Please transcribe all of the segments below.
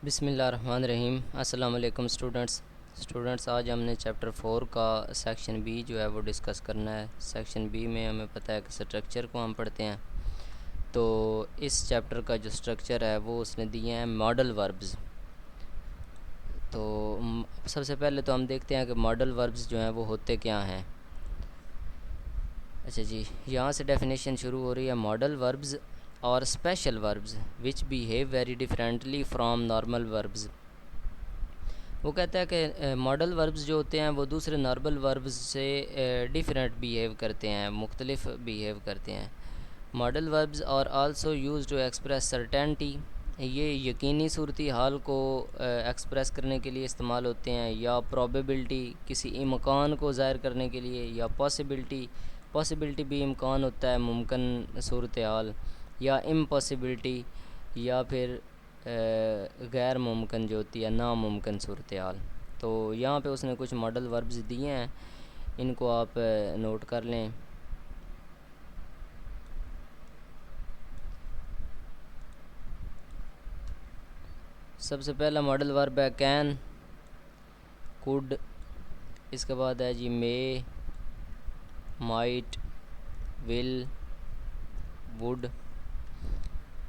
बिस्मिल्लाहिर्रहमानिर्रहीम। अस्सलाम वालेकुम स्टूडेंट्स, आज हमने चैप्टर 4 का सेक्शन बी जो है वो डिस्कस करना है। सेक्शन बी में हमें पता है कि स्ट्रक्चर को हम पढ़ते हैं। तो इस चैप्टर का जो स्ट्रक्चर है वो उसने दिए हैं मॉडल वर्ब्स। तो सबसे पहले तो हम देखते हैं कि मॉडल वर्ब्स जो हैं वो होते क्या हैं। अच्छा जी, यहाँ से डेफिनेशन शुरू हो रही है। मॉडल वर्ब्स और special verbs which behave very differently from normal verbs. वो कहता है कि मॉडल वर्ब्स जो होते हैं वो दूसरे नॉर्मल वर्ब्स से डिफरेंट बिहेव करते हैं, मुख्तलिफ बिहेव करते हैं। मॉडल वर्ब्स और also use to express certainty, ये यकीनी सूरती हाल को एक्सप्रेस करने के लिए इस्तेमाल होते हैं, या प्रोबेबिलिटी किसी इम्कान को ज़ाहिर करने के लिए, या पॉसिबिलिटी भी इम्कान होता है, मुमकिन सूरत हाल, या इम्पॉसिबिलिटी, या फिर गैर मुमकिन जो होती है, नामुमकिन सूरत हाल। तो यहाँ पे उसने कुछ मॉडल वर्ब्स दिए हैं, इनको आप नोट कर लें। सबसे पहला मॉडल वर्ब है कैन, कुड। इसके बाद है जी मे, माइट, विल, वुड,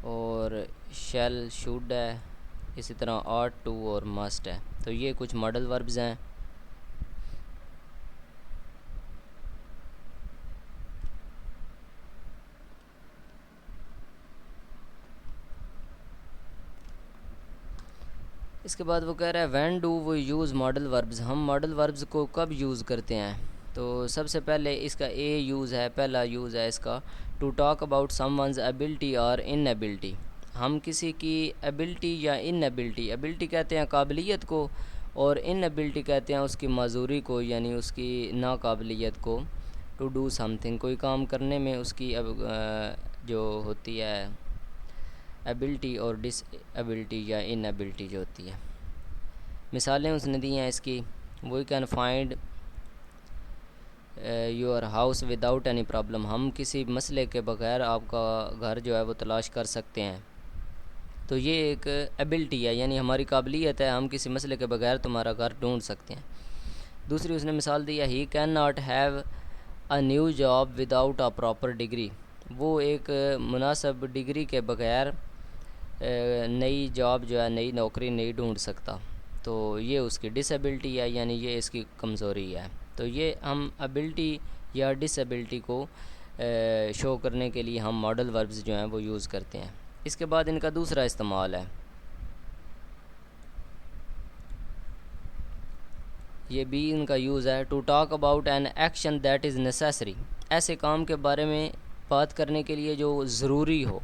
और शैल, शुड है। इसी तरह आर्ट टू और मस्ट है। तो ये कुछ मॉडल वर्ब्स हैं। इसके बाद वो कह रहा है when do we use modal verbs, हम मॉडल वर्ब्स को कब यूज़ करते हैं। तो सबसे पहले इसका ए यूज़ है, पहला यूज़ है इसका to talk about someone's ability और इनएबिलिटी। हम किसी की एबिलिटी या इनएबिलिटी, एबिलिटी कहते हैं काबिलियत को, और इनएबिलिटी कहते हैं उसकी माजूरी को, यानी उसकी नाकाबिलियत को। टू डू समथिंग, कोई काम करने में उसकी जो होती है एबिलिटी और डिसएबिलिटी या इनएबिलिटी जो होती है। मिसालें उसने दी हैं इसकी। We can find your house without any problem, हम किसी मसले के बगैर आपका घर जो है वो तलाश कर सकते हैं। तो ये एक एबिलिटी है, यानी हमारी काबिलियत है, हम किसी मसले के बगैर तुम्हारा घर ढूंढ सकते हैं। दूसरी उसने मिसाल दी है he can not have a new job without a proper degree, वो एक मुनासिब डिग्री के बगैर नई जॉब जो है, नई नौकरी नहीं ढूंढ सकता। तो ये उसकी डिसेबिलिटी है, यानी ये इसकी कमज़ोरी है। तो ये हम एबिलिटी या डिसेबिलिटी को शो करने के लिए हम मॉडल वर्ब्स जो हैं वो यूज़ करते हैं। इसके बाद इनका दूसरा इस्तेमाल है, ये भी इनका यूज़ है to talk about an action that is necessary, ऐसे काम के बारे में बात करने के लिए जो ज़रूरी हो।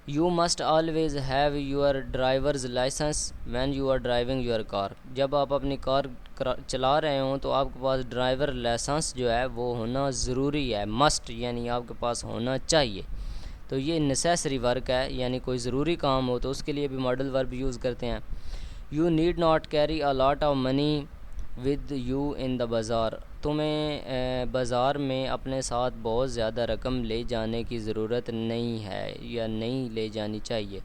You must always have your driver's licence when you are driving your car, जब आप अपनी कार चला रहे हों तो आपके पास ड्राइवर लाइसेंस जो है वो होना ज़रूरी है। मस्ट यानी आपके पास होना चाहिए। तो ये नेसेसरी वर्क है, यानी कोई ज़रूरी काम हो तो उसके लिए भी मॉडल वर्ब यूज़ करते हैं। You need not carry a lot of money with you in the बाज़ार, तुम्हें बाज़ार में अपने साथ बहुत ज़्यादा रकम ले जाने की ज़रूरत नहीं है या नहीं ले जानी चाहिए।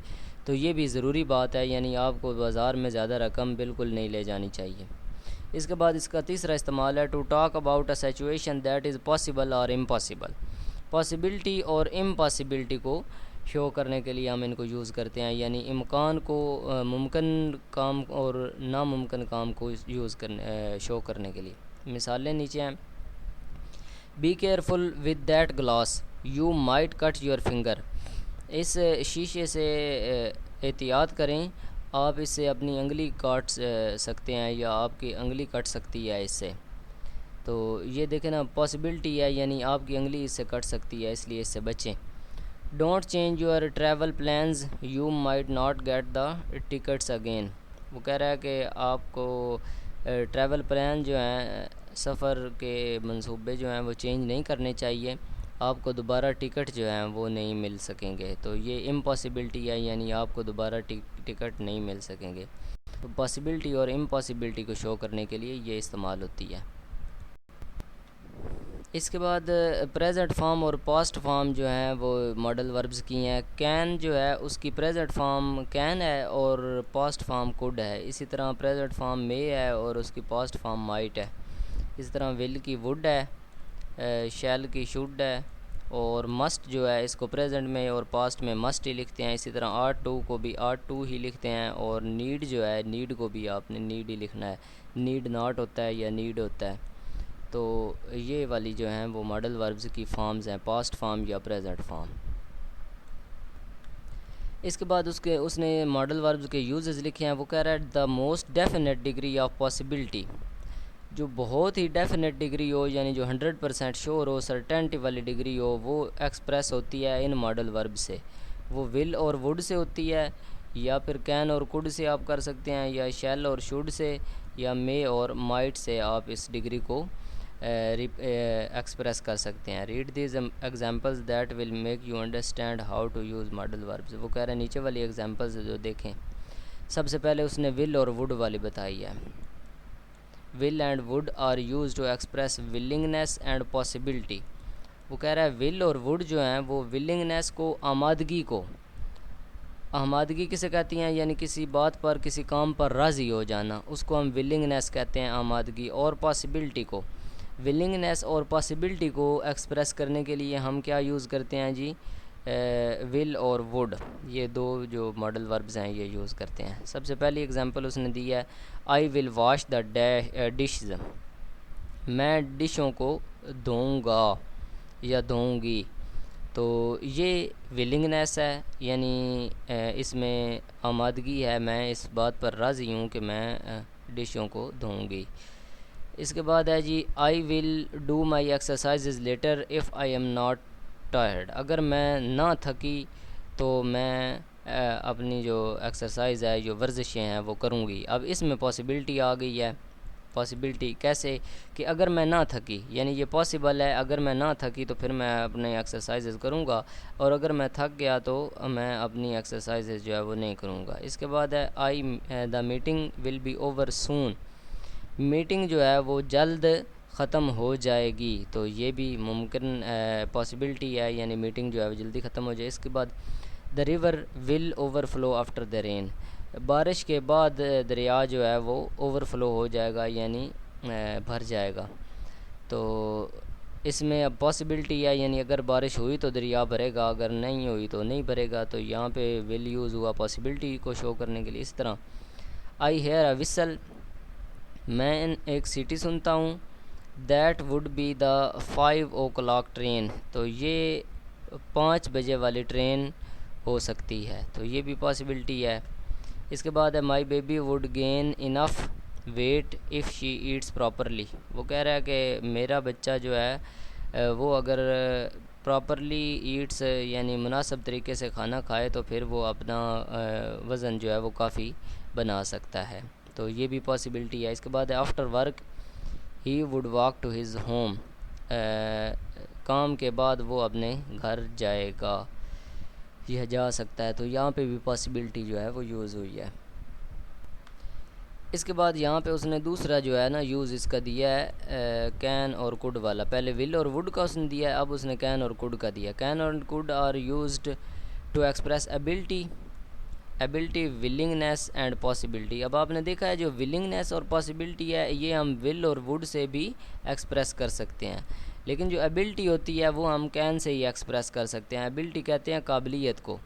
तो ये भी ज़रूरी बात है, यानी आपको बाज़ार में ज़्यादा रकम बिल्कुल नहीं ले जानी चाहिए। इसके बाद इसका तीसरा इस्तेमाल है to talk about a situation that is possible और इम्पॉसिबल, पॉसिबिलिटी और इम्पॉसिबिलिटी को शो करने के लिए हम इनको यूज़ करते हैं, यानी इम्कान को, मुमकिन काम और नामुमकिन काम को यूज़ करने शो करने के लिए। मिसालें नीचे हैं। Be careful with that glass, you might cut your finger, इस शीशे से एहतियात करें, आप इससे अपनी उंगली काट सकते हैं या आपकी उंगली कट सकती है इससे। तो ये देखें ना, पॉसिबिलिटी है, यानी आपकी उंगली इससे कट सकती है, इसलिए इससे बचें। Don't change your travel plans, you might not get the tickets again, वो कह रहा है कि आपको ट्रैवल प्लान जो हैं, सफ़र के मंसूबे जो हैं वो चेंज नहीं करने चाहिए, आपको दोबारा टिकट जो हैं वो नहीं मिल सकेंगे। तो ये इम्पॉसिबिलिटी है, यानी आपको दोबारा टिकट नहीं मिल सकेंगे। तो पॉसिबिलिटी और इम्पॉसिबिलिटी को शो करने के लिए ये इस्तेमाल होती है। इसके बाद प्रेजेंट फॉर्म और पास्ट फॉर्म जो हैं वो मॉडल वर्ब्स की हैं। कैन जो है उसकी प्रेजेंट फॉर्म कैन है और पास्ट फॉर्म कुड है। इसी तरह प्रेजेंट फॉर्म मे है और उसकी पास्ट फॉर्म माइट है। इसी तरह विल की वुड है, शैल की शुड है, और मस्ट जो है इसको प्रेजेंट में और पास्ट में मस्ट ही लिखते हैं। इसी तरह आर टू को भी आर टू ही लिखते हैं, और नीड जो है नीड को भी आपने नीड ही लिखना है। नीड नॉट होता है या नीड होता है। तो ये वाली जो हैं वो मॉडल वर्ब्स की फॉर्म्स हैं, पास्ट फॉर्म या प्रेजेंट फॉर्म। इसके बाद उसने मॉडल वर्ब्स के यूजेस लिखे हैं। वो कह रहा है the most definite degree of possibility, जो बहुत ही डेफिनेट डिग्री हो यानी जो 100% श्योर हो, सर्टेनिटी वाली डिग्री हो, वो एक्सप्रेस होती है इन मॉडल वर्ब से। वो विल और वुड से होती है, या फिर कैन और कुड से आप कर सकते हैं, या शैल और शुड से, या मे और माइट से आप इस डिग्री को एक्सप्रेस कर सकते हैं। Read these examples that will make you understand how to use modal verbs. वो कह रहे हैं नीचे वाली एग्जांपल्स जो देखें। सबसे पहले उसने विल और वुड वाली बताई है। Will and would are use to express willingness and possibility. वो कह रहा है विल और वुड जो हैं वो विलिंगनेस को, आमादगी को, आमादगी किसे कहती हैं यानी किसी बात पर, किसी काम पर राज़ी हो जाना, उसको हम विलिंगनेस कहते हैं, आमादगी। और पॉसिबिलिटी को, विलिंगनेस और पॉसिबिलिटी को एक्सप्रेस करने के लिए हम क्या यूज़ करते हैं जी, विल और वुड, ये दो जो मॉडल वर्ब्स हैं ये यूज़ करते हैं। सबसे पहली एग्जांपल उसने दी है, I will wash the dishes, मैं डिशों को धोऊंगा या धोऊंगी। तो ये विलिंगनेस है यानी इसमें आमादगी है, मैं इस बात पर राज़ी हूँ कि मैं डिशों को धोऊंगी। इसके बाद है जी, I will do my exercise later if I am not tired. अगर मैं ना थकी तो मैं अपनी जो एक्सरसाइज है, जो वर्जिशें हैं वो करूँगी। अब इसमें पॉसिबिलिटी आ गई है। पॉसिबिलिटी कैसे कि अगर मैं ना थकी, यानी ये पॉसिबल है, अगर मैं ना थकी तो फिर मैं अपने एक्सरसाइजेज़ करूँगा, और अगर मैं थक गया तो मैं अपनी एक्सरसाइजेज़ जो है वो नहीं करूँगा। इसके बाद है, I the meeting will be over soon, meeting जो है वो जल्द ख़त्म हो जाएगी। तो ये भी मुमकिन पॉसिबिलिटी है, यानी मीटिंग जो है वो जल्दी ख़त्म हो जाए। इसके बाद the river will overflow after the rain, बारिश के बाद दरिया जो है वो ओवरफ्लो हो जाएगा यानी भर जाएगा। तो इसमें अब पॉसिबिलिटी है, यानी अगर बारिश हुई तो दरिया भरेगा, अगर नहीं हुई तो नहीं भरेगा। तो यहाँ पे विल यूज़ हुआ पॉसिबिलिटी को शो करने के लिए। इस तरह आई हेयर अ विसल, मैं एक सीटी सुनता हूँ, that would be the 5 o'clock train, तो ये 5 बजे वाली ट्रेन हो सकती है। तो ये भी पॉसिबिलिटी है। इसके बाद है, my baby would gain enough weight if she eats properly. वो कह रहा है कि मेरा बच्चा जो है वो अगर प्रॉपरली ईट्स यानी मुनासिब तरीके से खाना खाए तो फिर वो अपना वज़न जो है वो काफ़ी बना सकता है। तो ये भी पॉसिबिलिटी है। इसके बाद after work he would walk to his home, काम के बाद वो अपने घर जाएगा, यह जा सकता है। तो यहाँ पे भी पॉसिबिलिटी जो है वो यूज़ हुई है। इसके बाद यहाँ पे उसने दूसरा जो है ना यूज़ इसका दिया है कैन और कुड वाला। पहले विल और वुड का उसने दिया है, अब उसने कैन और कुड का दिया। कैन और could are used to express ability, ability, willingness and possibility. अब आपने देखा है जो विलिंगनेस और पॉसिबिलिटी है ये हम विल और वुड से भी एक्सप्रेस कर सकते हैं, लेकिन जो एबिलिटी होती है वो हम कैन से ही एक्सप्रेस कर सकते हैं। एबिलिटी कहते हैं काबिलियत को।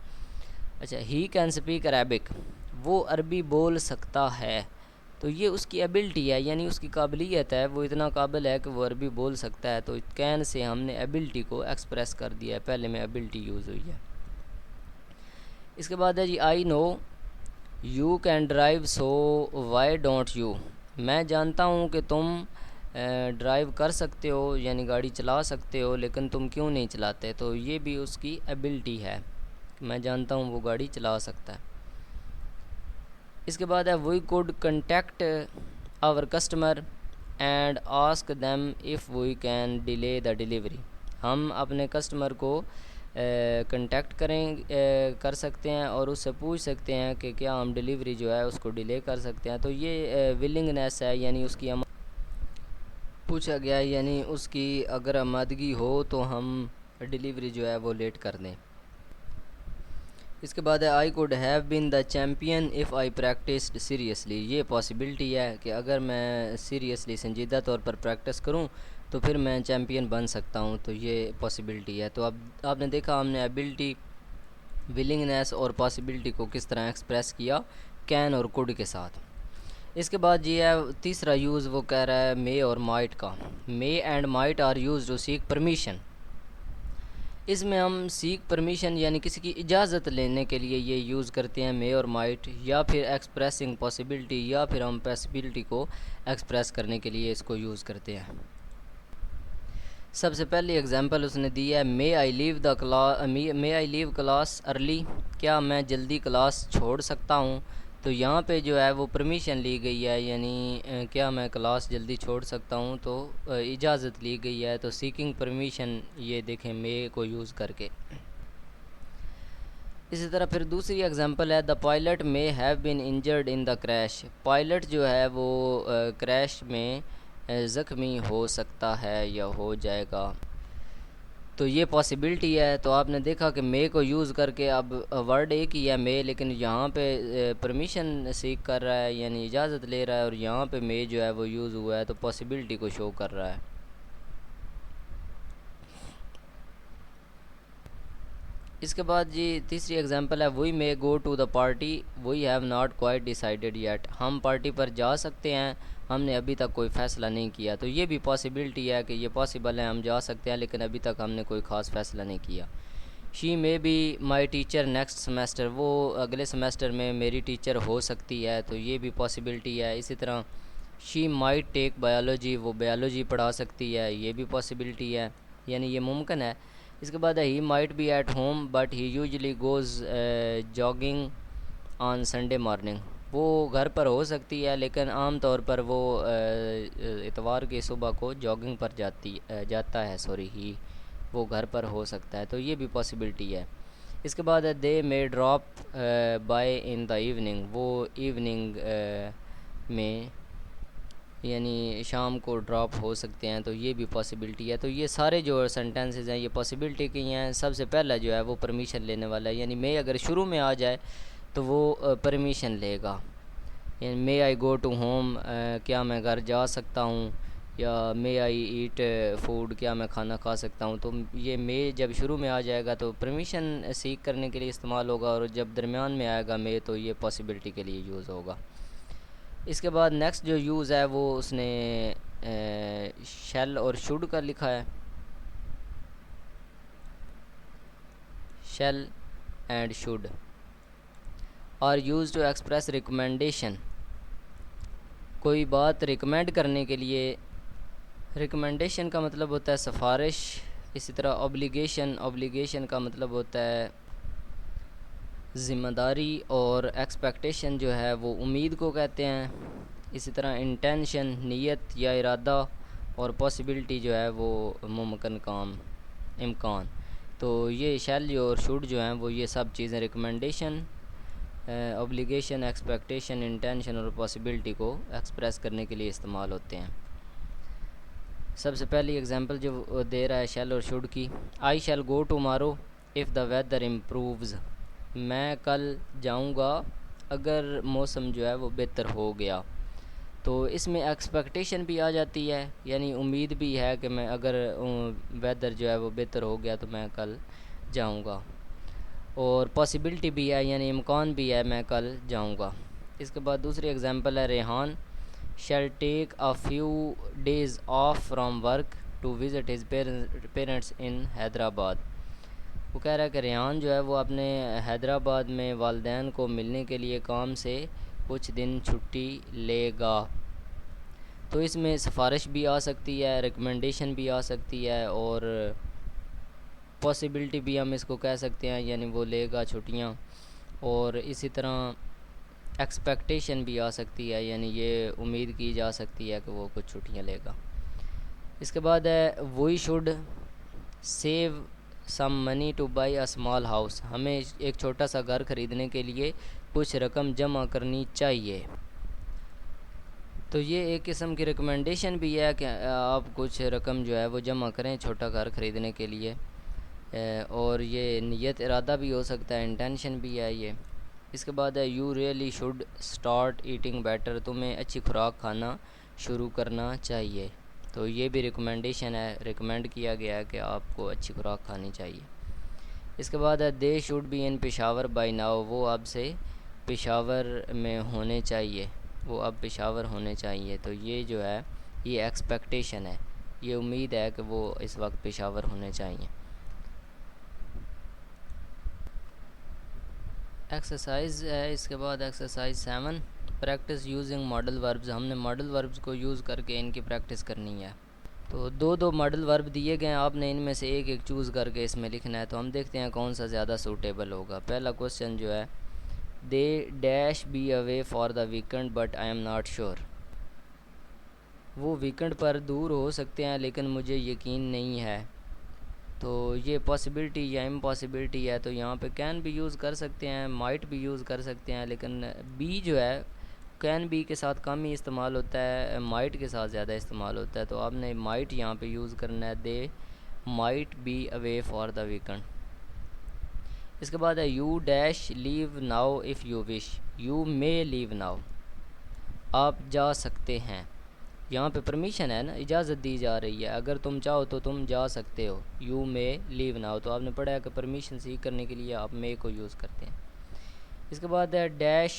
अच्छा, ही कैन स्पीक अरेबिक, वो अरबी बोल सकता है, तो ये उसकी एबिलिटी है यानी उसकी काबिलियत है, वो इतना काबिल है कि वो अरबी बोल सकता है। तो कैन से हमने एबिलिटी को एक्सप्रेस कर दिया है, पहले में एबिलिटी यूज़ हुई है। इसके बाद है जी, I know you can drive so why don't you, मैं जानता हूँ कि तुम ड्राइव कर सकते हो यानी गाड़ी चला सकते हो, लेकिन तुम क्यों नहीं चलाते। तो ये भी उसकी एबिलिटी है, मैं जानता हूँ वो गाड़ी चला सकता है। इसके बाद है, we could contact our customer and ask them if we can delay the delivery, हम अपने कस्टमर को कंटेक्ट कर सकते हैं और उससे पूछ सकते हैं कि क्या हम डिलीवरी जो है उसको डिले कर सकते हैं। तो ये विलिंगनेस है यानी उसकी पूछा गया है, यानी उसकी अगर आमादगी हो तो हम डिलीवरी जो है वो लेट कर दें। इसके बाद है I could have been the champion if I practised seriously. ये पॉसिबिलिटी है कि अगर मैं सीरियसली संजीदा तौर पर प्रैक्टिस करूं तो फिर मैं चैम्पियन बन सकता हूं। तो ये पॉसिबिलिटी है। तो अब आपने देखा हमने एबिलिटी, विलिंगनेस और पॉसिबिलिटी को किस तरह एक्सप्रेस किया कैन और कुड के साथ। इसके बाद ये है तीसरा यूज़, वो कह रहा है मे और माइट का। May and might are use to seek permission. इसमें हम सीक परमिशन यानी किसी की इजाज़त लेने के लिए ये यूज़ करते हैं मे और माइट, या फिर एक्सप्रेसिंग पॉसिबिलिटी, या फिर हम पॉसिबिलिटी को एक्सप्रेस करने के लिए इसको यूज़ करते हैं। सबसे पहली एग्जांपल उसने दी है मे आई लीव क्लास अर्ली। क्या मैं जल्दी क्लास छोड़ सकता हूँ। तो यहाँ पे जो है वो परमिशन ली गई है, यानी क्या मैं क्लास जल्दी छोड़ सकता हूँ, तो इजाज़त ली गई है। तो सीकिंग परमिशन ये देखें मे को यूज़ करके। इसी तरह फिर दूसरी एग्जांपल है the pilot may have been injured in the crash. Pilot जो है वो क्रैश में ज़ख्मी हो सकता है या हो जाएगा। तो ये पॉसिबिलिटी है। तो आपने देखा कि मे को यूज़ करके अब वर्ड एक ही है मे, लेकिन यहाँ पे परमिशन सीख कर रहा है यानी इजाज़त ले रहा है, और यहाँ पे मे जो है वो यूज़ हुआ है तो पॉसिबिलिटी को शो कर रहा है। इसके बाद जी तीसरी एग्जांपल है we may go to the party we have not quite decided yet. हम पार्टी पर जा सकते हैं, हमने अभी तक कोई फ़ैसला नहीं किया। तो ये भी पॉसिबिलिटी है कि ये पॉसिबल है, हम जा सकते हैं, लेकिन अभी तक हमने कोई ख़ास फ़ैसला नहीं किया। She may be my teacher next semester. वो अगले सेमेस्टर में मेरी टीचर हो सकती है। तो ये भी पॉसिबिलिटी है। इसी तरह शी माइट टेक बायोलॉजी। वो बायोलॉजी पढ़ा सकती है, ये भी पॉसिबिलिटी है, यानी ये मुमकिन है। इसके बाद he might be at home but he usually goes jogging on Sunday morning. वो घर पर हो सकती है, लेकिन आम तौर पर वो इतवार की सुबह को जॉगिंग पर जाता है। ही वो घर पर हो सकता है। तो ये भी पॉसिबिलिटी है। इसके बाद है they may drop by in the evening. वो इवनिंग में यानी शाम को ड्रॉप हो सकते हैं। तो ये भी पॉसिबिलिटी है। तो ये सारे जो सेंटेंसेस हैं ये पॉसिबिलिटी की हैं। सबसे पहला जो है वो परमिशन लेने वाला है, यानी मे अगर शुरू में आ जाए तो वो परमिशन लेगा। यानी मे आई गो टू होम, क्या मैं घर जा सकता हूँ, या मे आई ईट फूड, क्या मैं खाना खा सकता हूँ। तो ये मे जब शुरू में आ जाएगा तो परमिशन सीख करने के लिए इस्तेमाल होगा, और जब दरमियान में आएगा मे तो ये पॉसिबिलिटी के लिए यूज़ होगा। इसके बाद नेक्स्ट जो यूज़ है वो उसने शेल और शुड का लिखा है। Shall and should are use to express recommendation. कोई बात रिकमेंड करने के लिए, रिकमेंडेशन का मतलब होता है सिफारिश। इसी तरह ऑब्लिगेशन का मतलब होता है ज़िम्मेदारी, और एक्सपेक्टेशन जो है वो उम्मीद को कहते हैं। इसी तरह इंटेंशन नीयत या इरादा, और पॉसिबिलिटी जो है वो मुमकिन काम, इम्कान। तो ये शैल और शुड जो हैं वो ये सब चीज़ें रिकमेंडेशन, ऑब्लिगेशन, एक्सपेक्टेशन, इंटेंशन और पॉसिबिलिटी को एक्सप्रेस करने के लिए इस्तेमाल होते हैं। सबसे पहली एग्जांपल जो दे रहा है शैल और शुड की, I shall go tomorrow if the weather improves. मैं कल जाऊंगा अगर मौसम जो है वो बेहतर हो गया। तो इसमें एक्सपेक्टेशन भी आ जाती है, यानी उम्मीद भी है कि मैं अगर वेदर जो है वो बेहतर हो गया तो मैं कल जाऊंगा, और पॉसिबिलिटी भी है यानी इम्कान भी है मैं कल जाऊंगा। इसके बाद दूसरी एग्जांपल है Rehan shall take a few days off from work to visit his parents in Hyderabad. वो कह रहा है कि रेहान जो है वो अपने हैदराबाद में वालिदैन को मिलने के लिए काम से कुछ दिन छुट्टी लेगा। तो इसमें सिफारिश भी आ सकती है, रिकमेंडेशन भी आ सकती है, और पॉसिबिलिटी भी हम इसको कह सकते हैं, यानी वो लेगा छुट्टियां। और इसी तरह एक्सपेक्टेशन भी आ सकती है, यानी ये उम्मीद की जा सकती है कि वो कुछ छुट्टियां लेगा। इसके बाद है we should save some money to buy a small house. हमें एक छोटा सा घर ख़रीदने के लिए कुछ रकम जमा करनी चाहिए। तो ये एक किस्म की रिकमेंडेशन भी है कि आप कुछ रकम जो है वो जमा करें छोटा घर ख़रीदने के लिए, और ये नियत इरादा भी हो सकता है, इंटेंशन भी है ये। इसके बाद है you really should start eating better, तुम्हें अच्छी खुराक खाना शुरू करना चाहिए। तो ये भी रिकमेंडेशन है, रिकमेंड किया गया है कि आपको अच्छी खुराक खानी चाहिए। इसके बाद है they should be in Peshawar by now, वो अब से पेशावर में होने चाहिए, वो अब पेशावर होने चाहिए। तो ये जो है ये एक्सपेक्टेशन है, ये उम्मीद है कि वो इस वक्त पेशावर होने चाहिए। एक्सरसाइज है इसके बाद exercise 7, practice using modal verbs. हमने मॉडल वर्ब्स को यूज़ करके इनकी प्रैक्टिस करनी है। तो दो मॉडल वर्ब दिए गए हैं, आपने इनमें से एक एक चूज़ करके इसमें लिखना है। तो हम देखते हैं कौन सा ज़्यादा सूटेबल होगा। पहला क्वेश्चन जो है, they dash be away for the weekend but I am not sure, वो वीकेंड पर दूर हो सकते हैं लेकिन मुझे यकीन नहीं है। तो ये पॉसिबिलिटी या इम्पॉसिबिलिटी है, तो यहाँ पे कैन भी यूज़ कर सकते हैं, माइट भी यूज़ कर सकते हैं, लेकिन बी जो है कैन बी के साथ कम ही इस्तेमाल होता है, माइट के साथ ज़्यादा इस्तेमाल होता है। तो आपने माइट यहाँ पे यूज़ करना है, they might be away for the weekend. इसके बाद है you dash leave now if you wish, you may leave now, आप जा सकते हैं। यहाँ पे परमिशन है ना, इजाज़त दी जा रही है, अगर तुम चाहो तो तुम जा सकते हो। यू मे लीव नाउ, तो आपने पढ़ा है कि परमिशन सीख करने के लिए आप मे को यूज़ करते हैं। इसके बाद है dash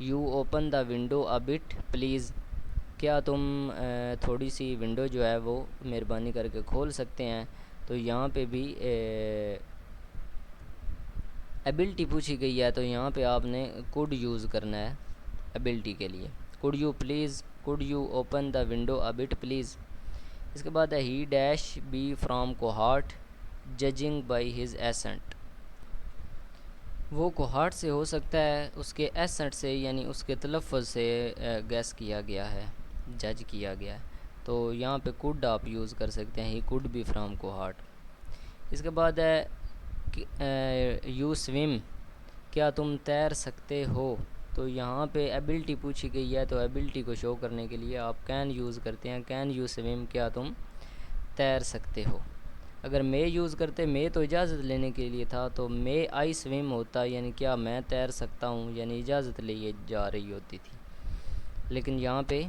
you open the window a bit please, क्या तुम थोड़ी सी विंडो जो है वो मेहरबानी करके खोल सकते हैं। तो यहाँ पे भी एबिलिटी पूछी गई है, तो यहाँ पे आपने कुड यूज़ करना है एबिलिटी के लिए। Could you please, could you open the window a bit please. इसके बाद है he dash be from Kohat judging by his accent, वो कोहार्ट से हो सकता है, उसके एसेंट से यानी उसके तलफ़्फ़ुज़ से गैस किया गया है, जज किया गया है। तो यहाँ पे कुड आप यूज़ कर सकते हैं, he could be from cohort. इसके बाद है यू स्विम, क्या तुम तैर सकते हो। तो यहाँ पे एबिलिटी पूछी गई है, तो एबिलिटी को शो करने के लिए आप कैन यूज़ करते हैं, कैन यू स्विम, क्या तुम तैर सकते हो। अगर मे यूज़ करते, मे तो इजाज़त लेने के लिए था, तो मे आई स्विम होता, यानी क्या मैं तैर सकता हूँ, यानी इजाज़त लिए जा रही होती थी। लेकिन यहाँ पे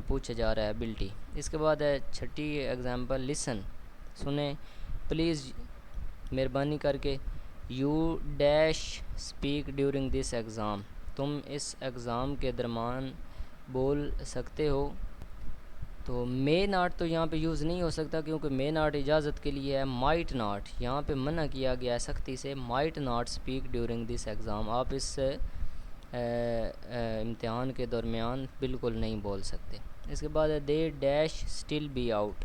पूछा जा रहा है एबिलिटी। इसके बाद है छठी एग्जांपल, लिसन, सुने, प्लीज़ मेहरबानी करके, you dash speak during this exam, तुम इस एग्ज़ाम के दरमियान बोल सकते हो। तो मे नाट तो यहाँ पे यूज़ नहीं हो सकता, क्योंकि मे नाट इजाज़त के लिए है। माइट नाट यहाँ पे मना किया गया है सख्ती से, might not speak during this exam, आप इस इम्तिहान के दरमियान बिल्कुल नहीं बोल सकते। इसके बाद है they dash still be out,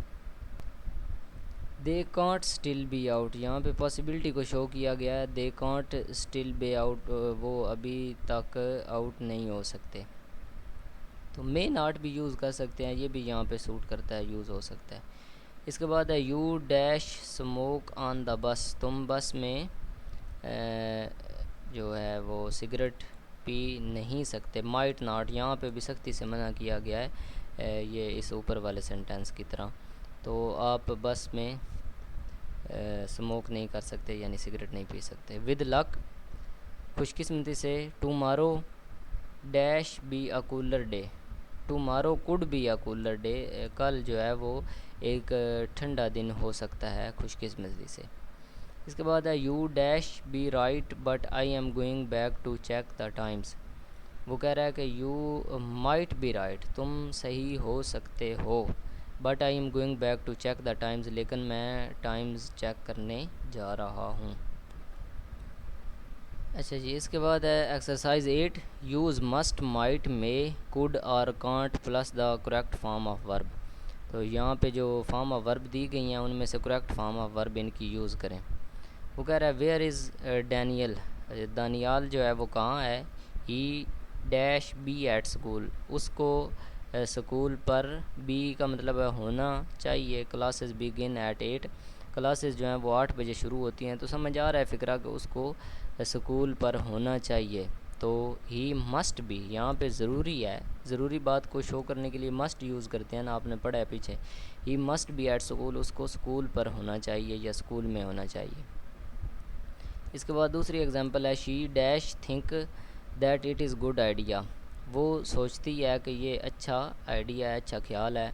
they can't still be out, यहाँ पे पॉसिबिलिटी को शो किया गया है, they can't still be out, वो अभी तक आउट नहीं हो सकते। तो मे नाट भी यूज़ कर सकते हैं, ये भी यहाँ पे सूट करता है, यूज़ हो सकता है। इसके बाद है you dash smoke on the bus, तुम बस में जो है वो सिगरेट पी नहीं सकते। माइट नाट यहाँ पे भी सख्ती से मना किया गया है, ये इस ऊपर वाले सेंटेंस की तरह। तो आप बस में स्मोक नहीं कर सकते, यानी सिगरेट नहीं पी सकते। विद लक, खुशकिस्मती से, tomorrow dash be a cooler day, tomorrow could be a cooler day, कल जो है वो एक ठंडा दिन हो सकता है खुशकिस्मती से। इसके बाद है you dash be right but I am going back to check the times, वो कह रहा है कि यू माइट बी राइट, तुम सही हो सकते हो, but I am going back to check the times, लेकिन मैं टाइम्स चेक करने जा रहा हूँ। अच्छा जी, इसके बाद है exercise 8, use must might may could और can't plus the correct form of verb. तो यहाँ पे जो फॉर्म ऑफ वर्ब दी गई हैं उनमें से करेक्ट फॉर्म ऑफ वर्ब इनकी यूज़ करें। वो कह रहा है वेयर इज़ डैनियल, दानियाल जो है वो कहाँ है। He dash be at school, उसको स्कूल पर, बी का मतलब है होना चाहिए। क्लासेस बिगिन एट 8, क्लासेस जो हैं वो 8 बजे शुरू होती हैं, तो समझ आ रहा है फ़िक्रा कि उसको स्कूल पर होना चाहिए। तो ही मस्ट बी यहाँ पे ज़रूरी है, ज़रूरी बात को शो करने के लिए मस्ट यूज़ करते हैं ना, आपने पढ़ा है पीछे। He must be at school, उसको स्कूल पर होना चाहिए या स्कूल में होना चाहिए। इसके बाद दूसरी एग्जांपल है she dash think that it is good idea, वो सोचती है कि ये अच्छा आइडिया है, अच्छा ख्याल है।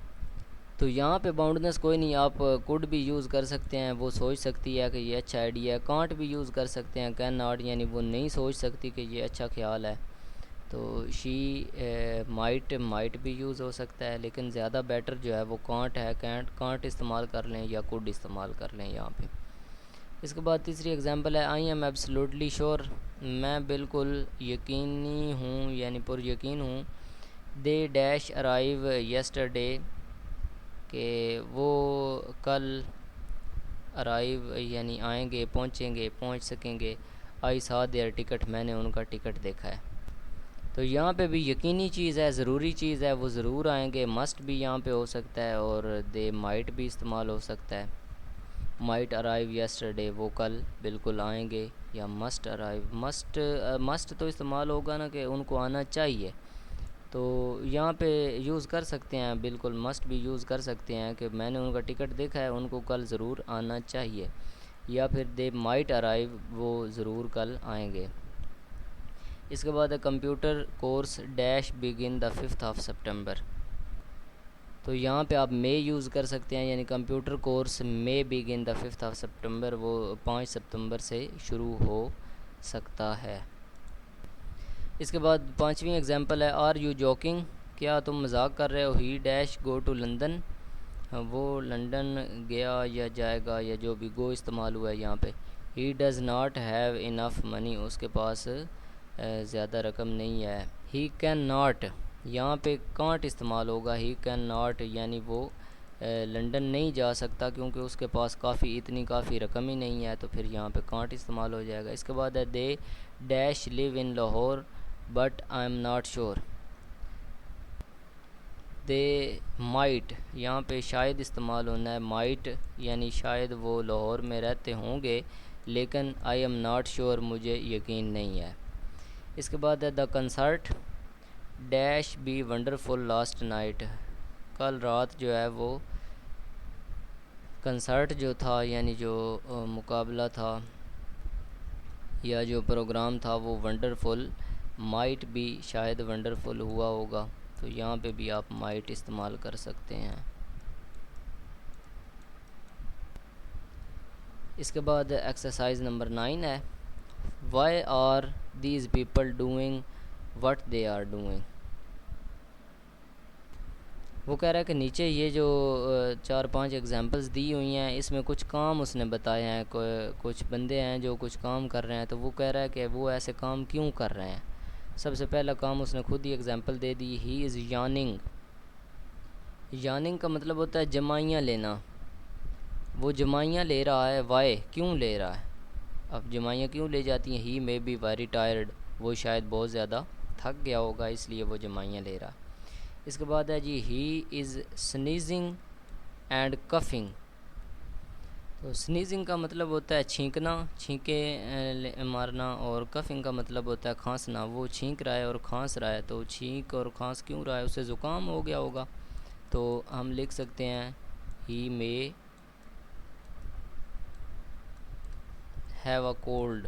तो यहाँ पे बाउंडनेस कोई नहीं, आप कुड भी यूज़ कर सकते हैं, वो सोच सकती है कि ये अच्छा आइडिया है। कांट भी यूज़ कर सकते हैं, कैन नॉट, यानी वो नहीं सोच सकती कि ये अच्छा ख्याल है। तो शी माइट भी यूज़ हो सकता है, लेकिन ज़्यादा बेटर जो है वो कांट है। कांट इस्तेमाल कर लें या कुड इस्तेमाल कर लें यहाँ पे। इसके बाद तीसरी एग्जांपल है आई एम एब्सोल्युटली श्योर, मैं बिल्कुल यकीनी हूँ यानी पुर यकीन हूँ। दे डैश अराइव येस्टरडे, कि वो कल अराइव यानी आएंगे, पहुँचेंगे, पहुँच सकेंगे। आई सा देयर टिकट, मैंने उनका टिकट देखा है। तो यहाँ पे भी यकीनी चीज़ है, ज़रूरी चीज़ है, वो ज़रूर आएंगे। मस्ट भी यहाँ पे हो सकता है और दे माइट भी इस्तेमाल हो सकता है। माइट अराइव येस्टरडे, वो कल बिल्कुल आएंगे, या मस्ट अराइव, मस्ट तो इस्तेमाल होगा ना कि उनको आना चाहिए। तो यहाँ पे यूज़ कर सकते हैं, बिल्कुल मस्ट भी यूज़ कर सकते हैं कि मैंने उनका टिकट देखा है, उनको कल ज़रूर आना चाहिए। या फिर दे माइट अराइव, वो ज़रूर कल आएंगे। इसके बाद है computer course dash begin the 5th of September, तो यहाँ पे आप मे यूज़ कर सकते हैं, यानी computer course may begin the 5th of September, वो 5 सितंबर से शुरू हो सकता है। इसके बाद पांचवी एग्जांपल है आर यू जोकिंग, क्या तुम मजाक कर रहे हो। He dash go to London, वो लंदन गया या जाएगा, या जो भी गो इस्तेमाल हुआ है यहाँ पे। He does not have enough money, उसके पास ज़्यादा रकम नहीं है। ही कैन नॉट, यहाँ पे कांट इस्तेमाल होगा। ही कैन नॉट यानी वो लंदन नहीं जा सकता क्योंकि उसके पास इतनी काफ़ी रकम ही नहीं है, तो फिर यहाँ पे कांट इस्तेमाल हो जाएगा। इसके बाद है they dash live in Lahore but I am not sure, they might, यहाँ पे शायद इस्तेमाल होना है। माइट यानी शायद वो लाहौर में रहते होंगे, लेकिन आई एम नॉट श्योर, मुझे यकीन नहीं है। इसके बाद है the concert dash B wonderful last night, कल रात जो है वो कंसर्ट जो था यानी जो मुकाबला था या जो प्रोग्राम था वो वंडरफुल, माइट भी शायद वंडरफुल हुआ होगा, तो यहाँ पे भी आप माइट इस्तेमाल कर सकते हैं। इसके बाद एक्सरसाइज नंबर 9 है why are these people doing what they are doing. वो कह रहा है कि नीचे ये जो 4-5 एग्जांपल्स दी हुई हैं, इसमें कुछ काम उसने बताए हैं, कुछ बंदे हैं जो कुछ काम कर रहे हैं, तो वो कह रहा है कि वो ऐसे काम क्यों कर रहे हैं। सबसे पहला काम उसने खुद ही example they the, he is Yaning. Yaning का मतलब होता है जमाइयाँ लेना, वो जमाइयाँ ले रहा है। वाई, क्यों ले रहा है। अब जमाइयाँ क्यों ले जाती हैं। ही मे बी वेरी टायर्ड, वो शायद बहुत ज़्यादा थक गया होगा इसलिए वो जमाइयाँ ले रहा। इसके बाद है जी he is sneezing and coughing, तो स्नीजिंग का मतलब होता है छींकना, छींके मारना, और कफिंग का मतलब होता है खांसना। वो छींक रहा है और खांस रहा है, तो छींक और खांस क्यों रहा है, उसे ज़ुकाम हो गया होगा। तो हम लिख सकते हैं ही मे हैव अ कोल्ड,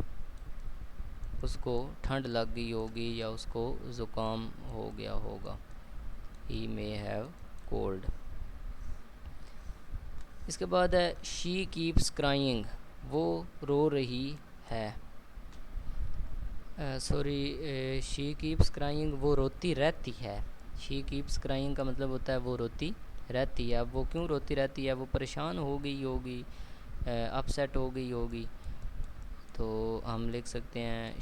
उसको ठंड लग गई होगी या उसको ज़ुकाम हो गया होगा। ही मे हैव कोल्ड। इसके बाद है शी कीप्स क्राइंग, वो रो रही है। शी कीप्स क्राइंग, वो रोती रहती है। शी कीप्स क्राइंग का मतलब होता है वो रोती रहती है। अब वो क्यों रोती रहती है, वो परेशान हो गई होगी, अपसेट हो गई होगी। तो हम लिख सकते हैं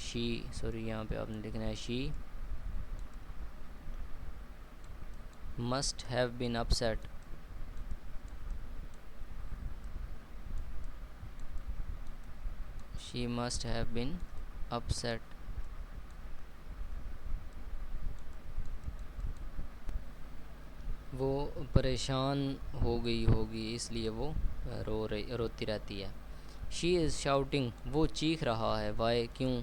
यहाँ पे आपने लिखना है she must have been upset. She must have been upset. वो परेशान हो गई होगी इसलिए वो रोती रहती है। शी इज़ शाउटिंग, वो चीख रहा है। वाई, क्यों।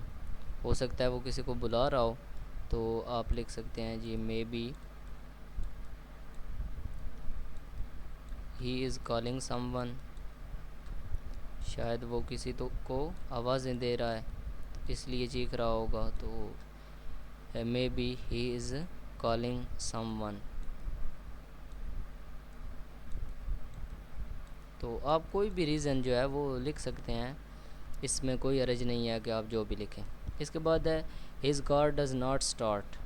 हो सकता है वो किसी को बुला रहा हो, तो आप लिख सकते हैं जी may be he is calling someone, शायद वो किसी तो को आवाज़ें दे रहा है इसलिए चीख रहा होगा, तो मे be he is calling someone. तो आप कोई भी रीज़न जो है वो लिख सकते हैं, इसमें कोई हर्ज नहीं है कि आप जो भी लिखें। इसके बाद है his car does not start,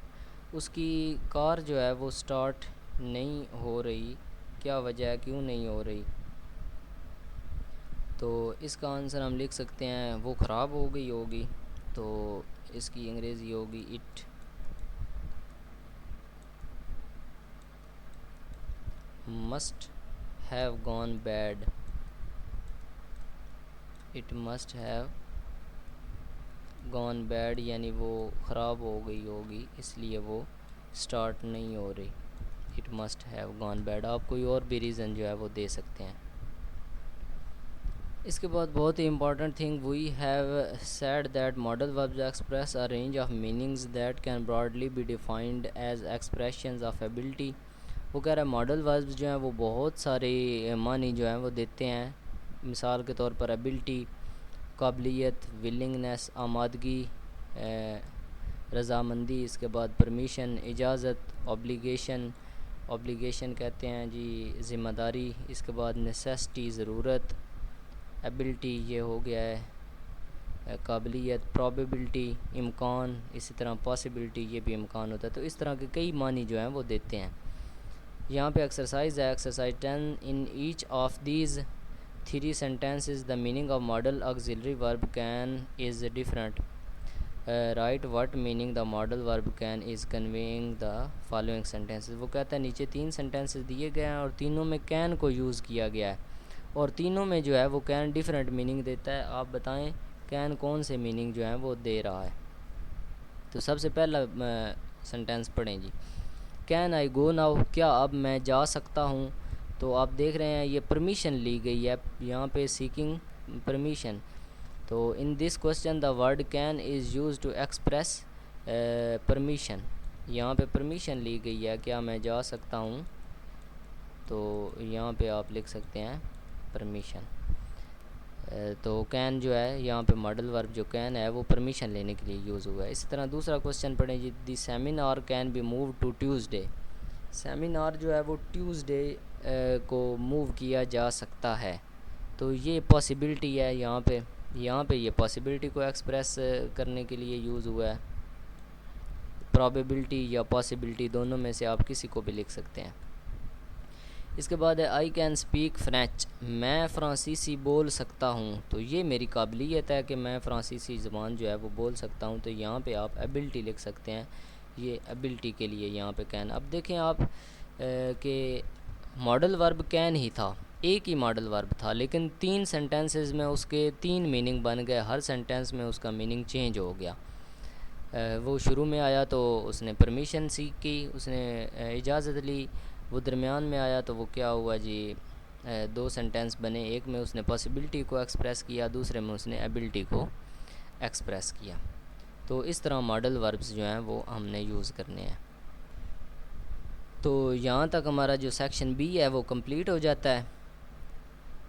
उसकी कार जो है वो स्टार्ट नहीं हो रही, क्या वजह है, क्यों नहीं हो रही। तो इसका आंसर हम लिख सकते हैं वो ख़राब हो गई होगी, तो इसकी अंग्रेज़ी होगी it must have gone bad, it must have gone bad, यानी वो ख़राब हो गई होगी इसलिए वो स्टार्ट नहीं हो रही। It must have gone bad. आप कोई और भी रीज़न जो है वो दे सकते हैं। इसके बाद बहुत ही important thing, we have said that modal verbs express a range of meanings that can broadly be defined as expressions of ability. वो कह रहा है मॉडल वर्ब्स जो हैं वो बहुत सारे मानी जो हैं वो देते हैं। मिसाल के तौर पर एबिलिटी, काबिलियत, विलिंगनेस, आमादगी, रज़ामंदी, इसके बाद परमिशन, इजाज़त, ऑब्लिगेशन, ऑब्लिगेशन कहते हैं जी ज़िम्मेदारी, इसके बाद नेसेसिटी, ज़रूरत, एबिलिटी ये हो गया है काबिलियत, प्रोबेबिलिटी इम्कान, इसी तरह पॉसिबिलिटी ये भी इम्कान होता है। तो इस तरह के कई मानी जो हैं वो देते हैं। यहाँ पे एक्सरसाइज है, exercise 10, in each of these 3 sentences the meaning of model auxiliary verb can is different. Write what meaning the model verb can is conveying the following sentences. वो कहता है नीचे 3 sentences दिए गए हैं और तीनों में can को यूज़ किया गया है और तीनों में जो है वो can डिफरेंट मीनिंग देता है। आप बताएं can कौन से मीनिंग जो है वो दे रहा है। तो सबसे पहला सेंटेंस पढ़ें जी, कैन आई गो नाउ, क्या अब मैं जा सकता हूँ। तो आप देख रहे हैं ये परमिशन ली गई है यहाँ पे, सीकिंग परमिशन। तो in this question the word can is use to express permission, यहाँ पे परमिशन ली गई है, क्या मैं जा सकता हूँ, तो यहाँ पे आप लिख सकते हैं परमिशन। तो कैन जो है यहाँ पे मॉडल वर्ब जो कैन है वो परमिशन लेने के लिए यूज़ हुआ है। इसी तरह दूसरा क्वेश्चन पढ़ें जी, the seminar can be move to Tuesday, seminar जो है वो ट्यूसडे को मूव किया जा सकता है। तो ये पॉसिबिलिटी है यहाँ पे ये पॉसिबिलिटी को एक्सप्रेस करने के लिए यूज़ हुआ है। प्रोबेबिलिटी या पॉसिबिलिटी दोनों में से आप किसी को भी लिख सकते हैं। इसके बाद है आई कैन स्पीक फ्रेंच, मैं फ़्रांसीसी बोल सकता हूँ। तो ये मेरी काबिलियत है कि मैं फ़्रांसीसी ज़बान जो है वो बोल सकता हूँ। तो यहाँ पे आप एबिलिटी लिख सकते हैं, ये एबिलिटी के लिए यहाँ पे कैन। अब देखें आप कि मॉडल वर्ब कैन ही था, एक ही मॉडल वर्ब था, लेकिन 3 सेंटेंसेस में उसके 3 मीनिंग बन गए, हर सेंटेंस में उसका मीनिंग चेंज हो गया। वो शुरू में आया तो उसने परमिशन सीख की, उसने इजाज़त ली। वो दरमियान में आया तो वो क्या हुआ जी, 2 सेंटेंस बने, एक में उसने पॉसिबिलिटी को एक्सप्रेस किया, दूसरे में उसने एबिलिटी को एक्सप्रेस किया। तो इस तरह मॉडल वर्ब्स जो हैं वो हमने यूज़ करने हैं। तो यहाँ तक हमारा जो सेक्शन बी है वो कंप्लीट हो जाता है।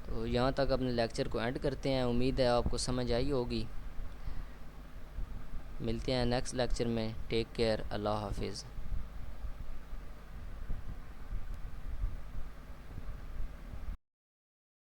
तो यहाँ तक अपने लेक्चर को एंड करते हैं। उम्मीद है आपको समझ आई होगी। मिलते हैं नेक्स्ट लेक्चर में। टेक केयर, अल्लाह हाफिज़।